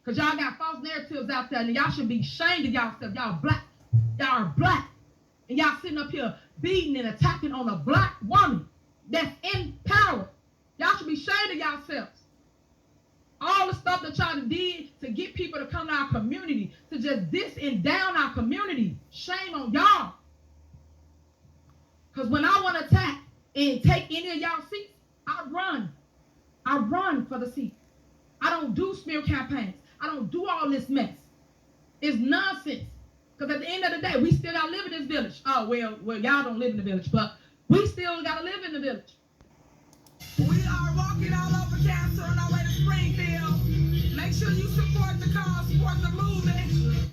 Because y'all got false narratives out there, and y'all should be ashamed of yourself. Y'all black. Y'all are black. And y'all sitting up here beating and attacking on a black woman that's in power. Y'all should be ashamed of yourselves. All the stuff that y'all did to get people to come to our community, to just diss and down our community. Shame on y'all. Because when I want to attack and take any of y'all seats, I run. I run for the seat. I don't do smear campaigns. I don't do all this mess. It's nonsense. Because at the end of the day, we still got to live in this village. Oh, well, y'all don't live in the village, but we still got to live in the village. We are walking all over Cancer on our way to Springfield. Make sure you support the cause, support the movement.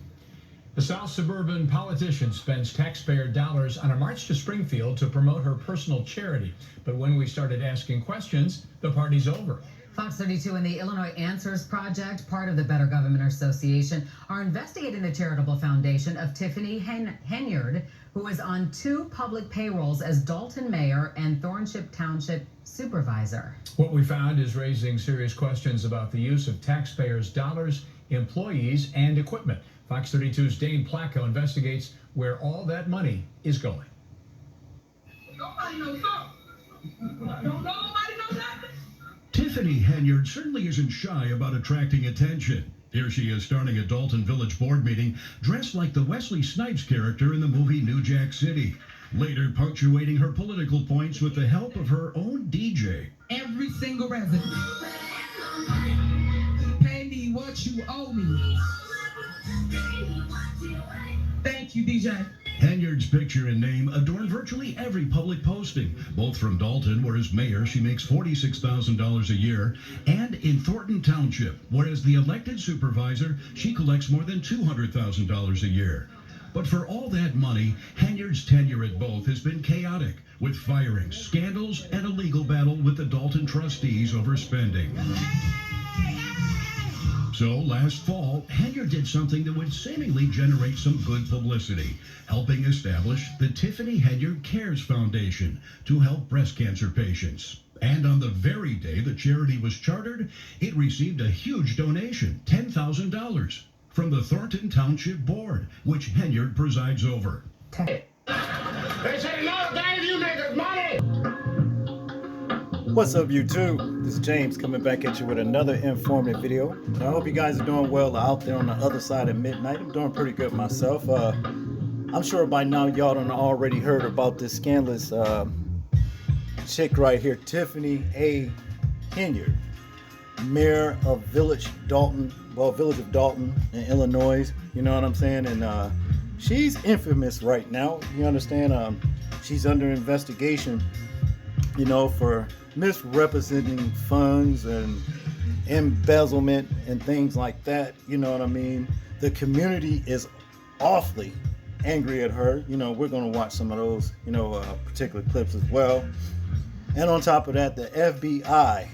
The South suburban politician spends taxpayer dollars on a march to Springfield to promote her personal charity. But when we started asking questions, the party's over. Fox 32 and the Illinois Answers Project, part of the Better Government Association, are investigating the charitable foundation of Tiffany Henyard, who is on 2 public payrolls as Dalton mayor and Thornship Township supervisor. What we found is raising serious questions about the use of taxpayers' dollars, employees, and equipment. Fox 32's Dane Placco investigates where all that money is going. Nobody knows something. Nobody knows nothing. Tiffany Henyard certainly isn't shy about attracting attention. Here she is starting a Dalton Village board meeting dressed like the Wesley Snipes character in the movie New Jack City. Later punctuating her political points with the help of her own DJ. Every single resident. Pay me what you owe me. Thank you, DJ. Henyard's picture and name adorn virtually every public posting, both from Dalton, where as mayor she makes $46,000 a year, and in Thornton Township, where as the elected supervisor she collects more than $200,000 a year. But for all that money, Henyard's tenure at both has been chaotic, with firings, scandals, and a legal battle with the Dalton trustees over spending. So last fall, Henyard did something that would seemingly generate some good publicity, helping establish the Tiffany Henyard Cares Foundation to help breast cancer patients. And on the very day the charity was chartered, it received a huge donation, $10,000, from the Thornton Township Board, which Henyard presides over. They say no, thank you, niggas, money! What's up, YouTube? This is James coming back at you with another informative video. I hope you guys are doing well out there on the other side of midnight. I'm doing pretty good myself. I'm sure by now y'all done already heard about this scandalous chick right here, Tiffany A. Henyard, mayor of Village of Dalton in Illinois. You know what I'm saying? And she's infamous right now. You understand? She's under investigation, you know, for misrepresenting funds and embezzlement and things like that. You know what I mean? The community is awfully angry at her. You know, we're going to watch some of those, you know, particular clips as well. And on top of that, the FBI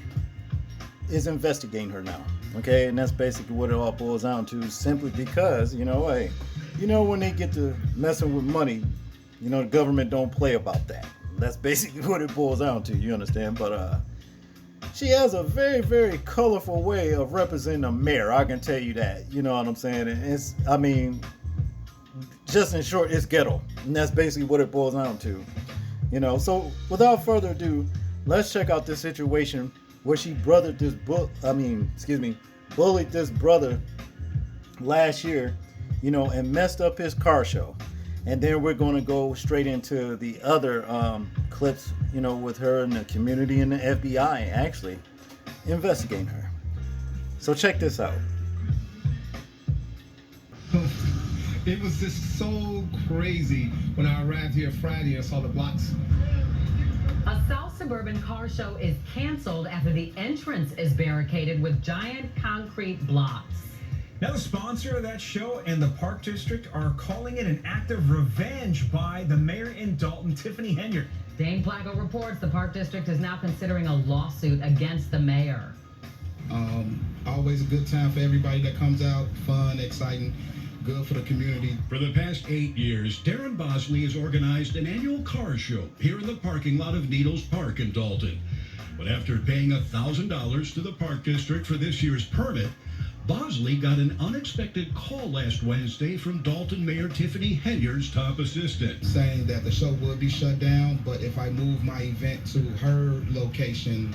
is investigating her now. Okay, and that's basically what it all boils down to, simply because, you know, hey, you know, when they get to messing with money, you know, the government don't play about that. That's basically what it boils down to, you understand? But she has a very, very colorful way of representing a mayor, I can tell you that. You know what I'm saying? And it's, I mean, just in short, it's ghetto. And that's basically what it boils down to. You know, so without further ado, let's check out this situation where she bullied this brother last year, you know, and messed up his car show. And then we're going to go straight into the other clips, you know, with her and the community and the FBI actually investigating her. So check this out. It was just so crazy when I arrived here Friday and saw the blocks. A South suburban car show is canceled after the entrance is barricaded with giant concrete blocks. Now the sponsor of that show and the Park District are calling it an act of revenge by the mayor in Dalton, Tiffany Henyard. Dane Placco reports the Park District is now considering a lawsuit against the mayor. Always a good time for everybody that comes out, fun, exciting, good for the community. For the past 8 years, Darren Bosley has organized an annual car show here in the parking lot of Needles Park in Dalton. But after paying $1,000 to the Park District for this year's permit, Bosley got an unexpected call last Wednesday from Dalton Mayor Tiffany Henyard's top assistant, saying that the show would be shut down, but if I move my event to her location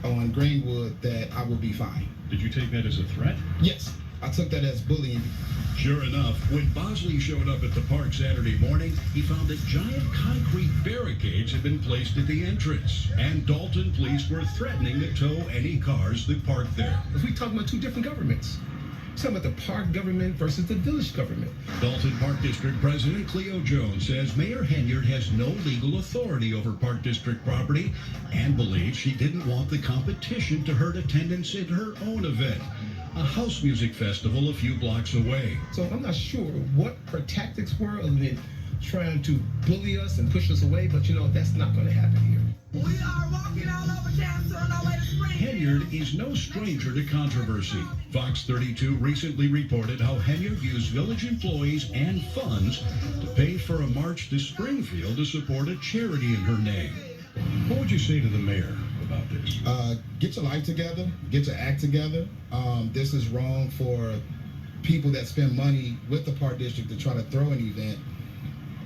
on Greenwood, that I will be fine. Did you take that as a threat? Yes, I took that as bullying. Sure enough, when Bosley showed up at the park Saturday morning, he found that giant concrete barricades had been placed at the entrance, and Dalton police were threatening to tow any cars that parked there. We talking about two different governments. We're talking about the park government versus the village government. Dalton Park District President Cleo Jones says Mayor Henyard has no legal authority over Park District property and believes she didn't want the competition to hurt attendance at her own event, a house music festival a few blocks away. So I'm not sure what her tactics were other than trying to bully us and push us away, but that's not going to happen here. We are walking all over cancer on our way to Springfield. Henyard is no stranger to controversy. Fox 32 recently reported how Henyard used village employees and funds to pay for a march to Springfield to support a charity in her name. What would you say to the mayor about this? Get your life together, get your act together. This is wrong for people that spend money with the Park District to try to throw an event,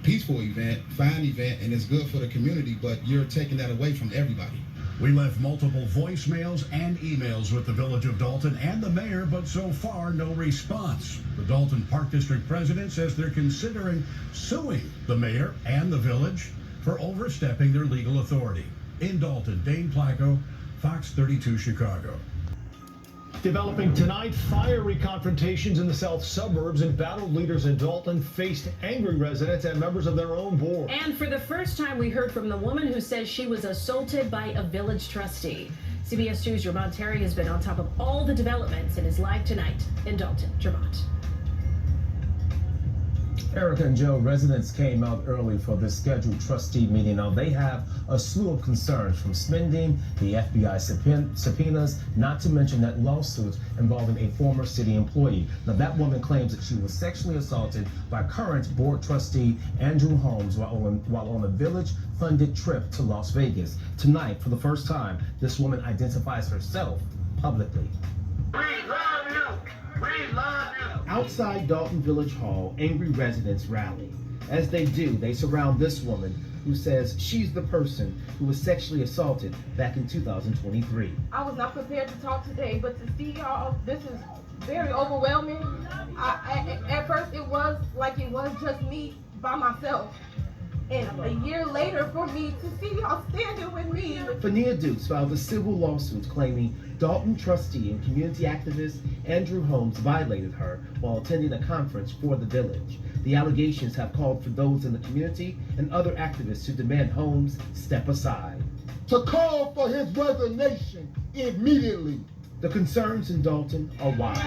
peaceful event, fine event, and it's good for the community, but you're taking that away from everybody. We left multiple voicemails and emails with the Village of Dalton and the mayor, but so far no response. The Dalton Park District president says they're considering suing the mayor and the village for overstepping their legal authority. In Dalton, Dane Placco, Fox 32 Chicago. Developing tonight, fiery confrontations in the south suburbs, and battle leaders in Dalton faced angry residents and members of their own board. And for the first time, we heard from the woman who says she was assaulted by a village trustee. CBS 2's Jermont Terry has been on top of all the developments and is live tonight in Dalton. Jermont. Erica and Joe, residents came out early for this scheduled trustee meeting. Now, they have a slew of concerns, from spending, the FBI subpoenas, not to mention that lawsuit involving a former city employee. Now, that woman claims that she was sexually assaulted by current board trustee Andrew Holmes while on a village-funded trip to Las Vegas. Tonight, for the first time, this woman identifies herself publicly. We love you. We love you. Outside Dalton Village Hall, angry residents rally. As they do, they surround this woman who says she's the person who was sexually assaulted back in 2023. I was not prepared to talk today, but to see y'all, this is very overwhelming. At first, it was like it was just me by myself. And a year later, for me to see y'all standing with me. Fania Dukes filed a civil lawsuit claiming Dalton trustee and community activist Andrew Holmes violated her while attending a conference for the village. The allegations have called for those in the community and other activists to demand Holmes step aside. To call for his resignation immediately. The concerns in Dalton are wild.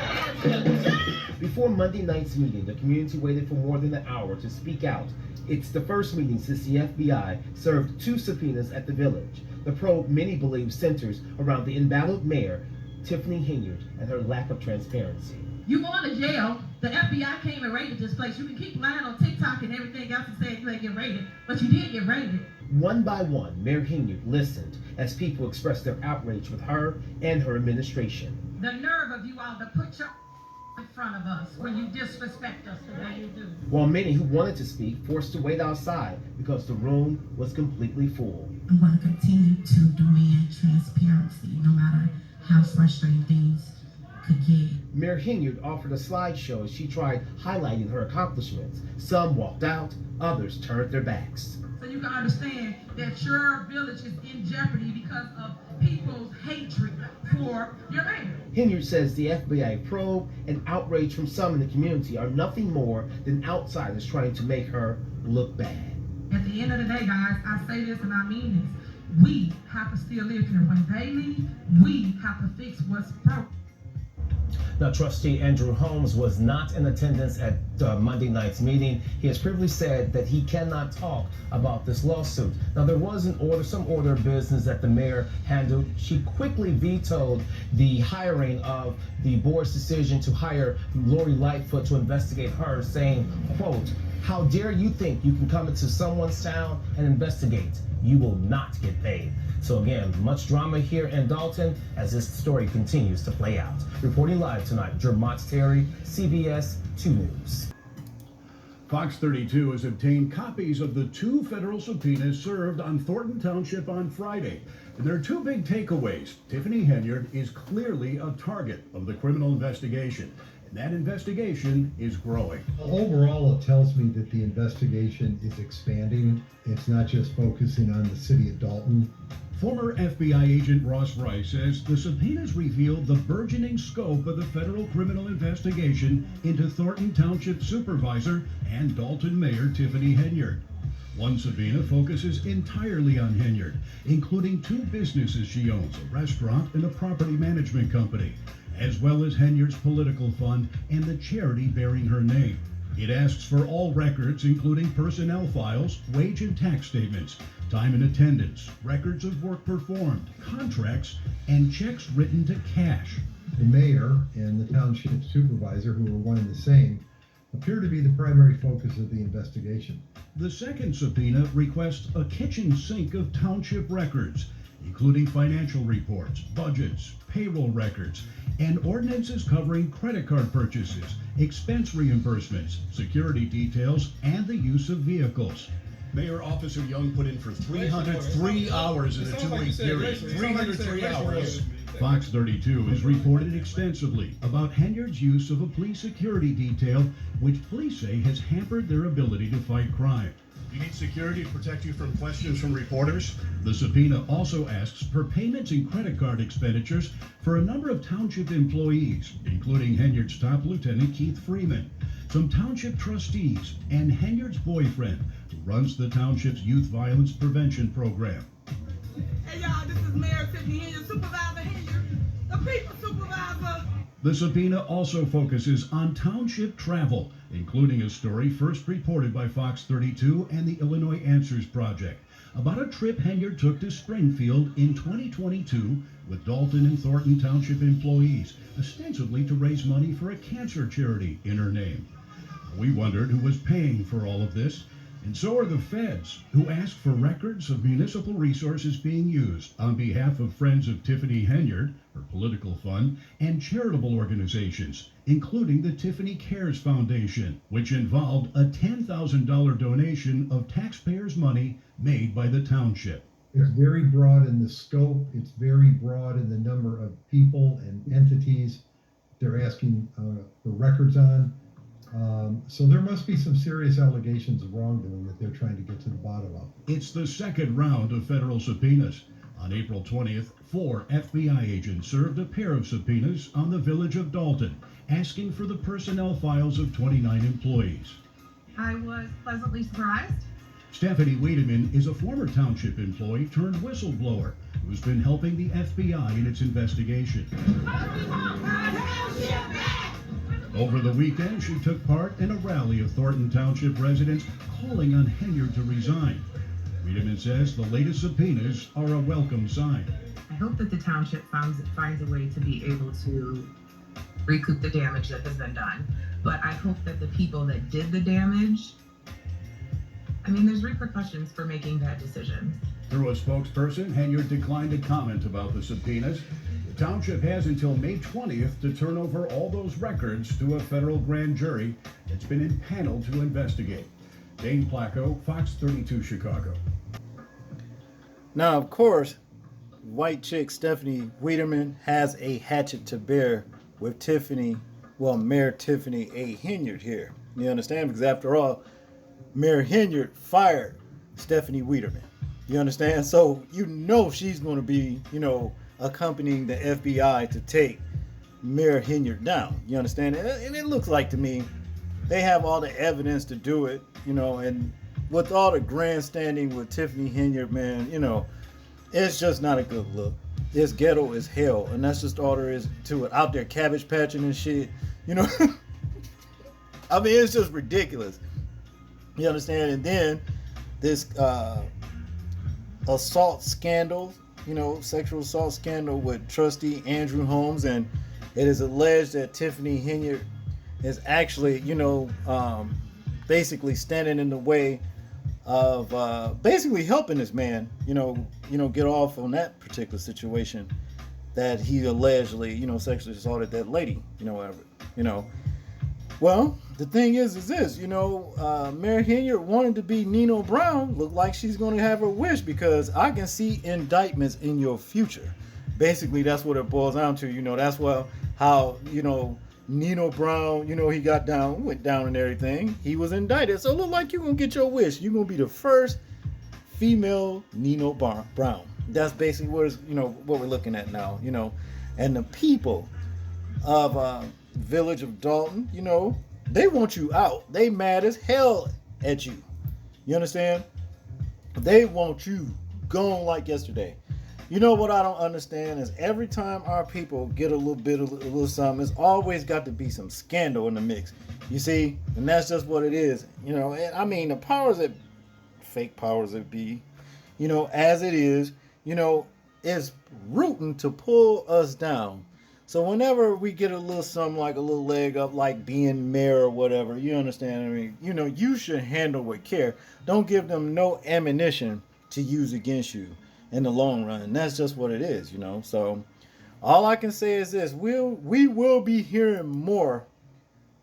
Before Monday night's meeting, the community waited for more than an hour to speak out. It's the first meeting since the FBI served 2 subpoenas at the village. The probe, many believe, centers around the embattled mayor, Tiffany Henyard, and her lack of transparency. You going to jail. The FBI came and raided this place. You can keep lying on TikTok and everything else and saying you ain't get raided, but you did get raided. One by one, Mayor Henyard listened as people expressed their outrage with her and her administration. The nerve of you all to put your in front of us when you disrespect us the way you do. While many who wanted to speak forced to wait outside because the room was completely full. I'm going to continue to demand transparency, no matter how frustrating things could get. Mayor Henyard offered a slideshow as she tried highlighting her accomplishments. Some walked out, others turned their backs. So you can understand that your village is in jeopardy because of people's hatred for your mayor. Henyard says the FBI probe and outrage from some in the community are nothing more than outsiders trying to make her look bad. At the end of the day, guys, I say this and I mean this. We have to still live here. When they leave, we have to fix what's broke. Now, Trustee Andrew Holmes was not in attendance at Monday night's meeting. He has previously said that he cannot talk about this lawsuit. Now, there was some order of business that the mayor handled. She quickly vetoed the hiring of the board's decision to hire Lori Lightfoot to investigate her, saying, quote, "How dare you think you can come into someone's town and investigate? you will not get paid. So again, much drama here in Dalton as this story continues to play out. Reporting live tonight, Jermont Terry, CBS 2 News. Fox 32 has obtained copies of the 2 federal subpoenas served on Thornton Township on Friday. And there are 2 big takeaways. Tiffany Henyard is clearly a target of the criminal investigation. And that investigation is growing. Overall, it tells me that the investigation is expanding. It's not just focusing on the city of Dalton. Former FBI agent Ross Rice says the subpoenas reveal the burgeoning scope of the federal criminal investigation into Thornton Township Supervisor and Dalton Mayor Tiffany Henyard. One subpoena focuses entirely on Henyard, including 2 businesses she owns, a restaurant and a property management company, as well as Henyard's political fund and the charity bearing her name. It asks for all records, including personnel files, wage and tax statements, time and attendance, records of work performed, contracts, and checks written to cash. The mayor and the township supervisor, who are one and the same, appear to be the primary focus of the investigation. The second subpoena requests a kitchen sink of township records, including financial reports, budgets, payroll records, and ordinances covering credit card purchases, expense reimbursements, security details, and the use of vehicles. Mayor Officer Young put in for 303 hours in a 2-week period. 303 hours. Fox 32 has reported extensively about Henyard's use of a police security detail, which police say has hampered their ability to fight crime. You need security to protect you from questions from reporters? The subpoena also asks for payments and credit card expenditures for a number of township employees, including Henyard's top lieutenant Keith Freeman, some township trustees, and Henyard's boyfriend, who runs the township's youth violence prevention program. Hey y'all, this is Mayor Tiffany Henyard, Supervisor Henyard, the people supervisor. The subpoena also focuses on township travel, including a story first reported by Fox 32 and the Illinois Answers Project about a trip Henyard took to Springfield in 2022 with Dalton and Thornton Township employees, ostensibly to raise money for a cancer charity in her name. We wondered who was paying for all of this, and so are the feds, who asked for records of municipal resources being used on behalf of Friends of Tiffany Henyard, her political fund, and charitable organizations, including the Tiffany Cares Foundation, which involved a $10,000 donation of taxpayers' money made by the township. It's very broad in the scope. It's very broad in the number of people and entities they're asking for records on. So there must be some serious allegations of wrongdoing that they're trying to get to the bottom of. It's the second round of federal subpoenas. On April 20th, 4 FBI agents served a pair of subpoenas on the village of Dalton, asking for the personnel files of 29 employees. I was pleasantly surprised. Stephanie Wiedemann is a former township employee turned whistleblower who's been helping the FBI in its investigation. Over the weekend, she took part in a rally of Thornton Township residents calling on Henyard to resign. Wiedemann says the latest subpoenas are a welcome sign. I hope that the township finds a way to be able to recoup the damage that has been done. But I hope that the people that did the damage, there's repercussions for making that decision. Through a spokesperson, Henyard declined to comment about the subpoenas. The township has until May 20th to turn over all those records to a federal grand jury that's been impaneled to investigate. Dane Placco, Fox 32 Chicago. Now, of course, white chick Stephanie Wiedemann has a hatchet to bear with Mayor Tiffany A. Henyard here. You understand? Because after all, Mayor Henyard fired Stephanie Wiedemann. You understand? So she's going to be, accompanying the FBI to take Mayor Henyard down. You understand? And it looks like to me they have all the evidence to do it, and with all the grandstanding with Tiffany Henyard, man, it's just not a good look. It's ghetto as hell, and that's just all there is to it. Out there cabbage patching and shit, it's just ridiculous. You understand? And then this assault scandal, sexual assault scandal with trustee Andrew Holmes, and it is alleged that Tiffany Henyard is actually, basically standing in the way of basically helping this man, get off on that particular situation that he allegedly, sexually assaulted that lady, Well, the thing is this, Mary Henyard wanted to be Nino Brown. Look like she's going to have her wish, because I can see indictments in your future. Basically, that's what it boils down to. That's how Nino Brown, he went down and everything. He was indicted. So it look like you're going to get your wish. You're going to be the first female Nino Brown. That's basically what we're looking at now, And the people of village of Dalton, they want you out. They mad as hell at you. You understand? They want you gone like yesterday. You know what I don't understand is every time our people get a little something, it's always got to be some scandal in the mix. You see? And that's just what it is. And I mean, the powers that, fake powers that be, as it is, is rooting to pull us down. So whenever we get a little something like a little leg up, like being mayor or whatever, you understand? I mean, you should handle with care. Don't give them no ammunition to use against you in the long run. And that's just what it is, So all I can say is this: we will be hearing more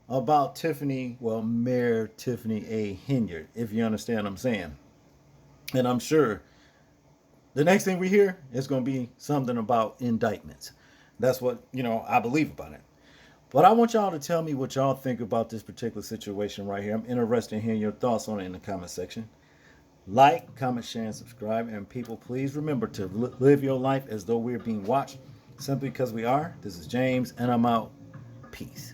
about Mayor Tiffany A. Henyard, if you understand what I'm saying. And I'm sure the next thing we hear is going to be something about indictments. That's what, I believe about it. But I want y'all to tell me what y'all think about this particular situation right here. I'm interested in hearing your thoughts on it in the comment section. Like, comment, share, and subscribe. And people, please remember to live your life as though we're being watched. Simply because we are. This is James, and I'm out. Peace.